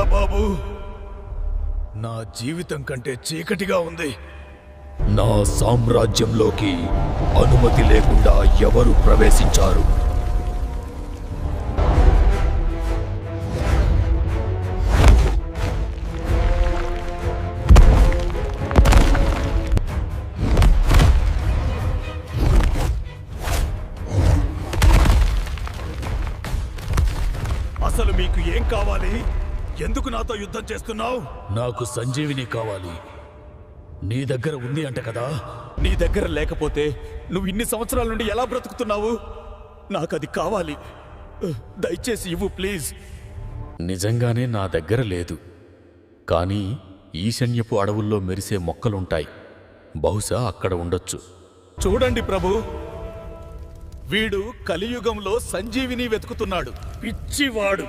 వద్దురా బాబు, నా జీవితం కంటే చీకటిగా ఉంది. నా సామ్రాజ్యంలోకి అనుమతి లేకుండా ఎవరు ప్రవేశించారు? అసలు మీకు ఏం కావాలి? ఎందుకు నాతో యుద్ధం చేస్తున్నావు? నాకు సంజీవిని కావాలి. నీ దగ్గర ఉంది అంట కదా? నీ దగ్గర లేకపోతే నువ్వు ఇన్ని సంవత్సరాల నుండి ఎలా బ్రతుకుతున్నావు? నాకు అది కావాలి, దయచేసి ఇవ్వు ప్లీజ్. నిజంగానే నా దగ్గర లేదు, కానీ ఈశాన్యపు అడవుల్లో మెరిసే మొక్కలుంటాయి, బహుశా అక్కడ ఉండొచ్చు. చూడండి ప్రభు, వీడు కలియుగంలో సంజీవిని వెతుకుతున్నాడు, పిచ్చివాడు.